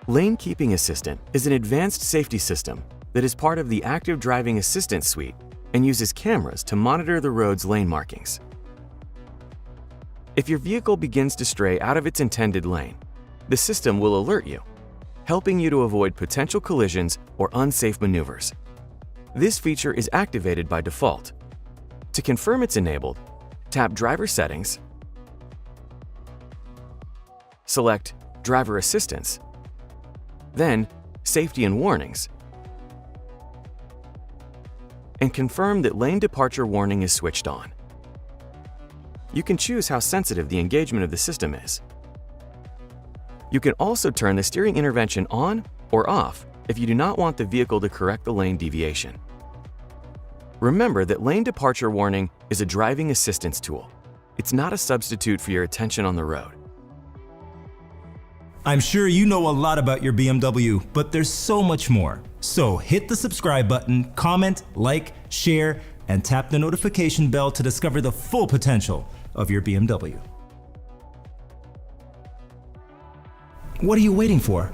Lane Keeping Assistant is an advanced safety system that is part of the Active Driving Assistance Suite and uses cameras to monitor the road's lane markings. If your vehicle begins to stray out of its intended lane, the system will alert you, helping you to avoid potential collisions or unsafe maneuvers. This feature is activated by default. To confirm it's enabled, tap Driver Settings, select Driver Assistance, then Safety and Warnings, and confirm that Lane Departure Warning is switched on. You can choose how sensitive the engagement of the system is. You can also turn the steering intervention on or off if you do not want the vehicle to correct the lane deviation. Remember that Lane Departure Warning is a driving assistance tool. It's not a substitute for your attention on the road. I'm sure you know a lot about your BMW, but there's so much more. So hit the subscribe button, comment, like, share, and tap the notification bell to discover the full potential of your BMW. What are you waiting for?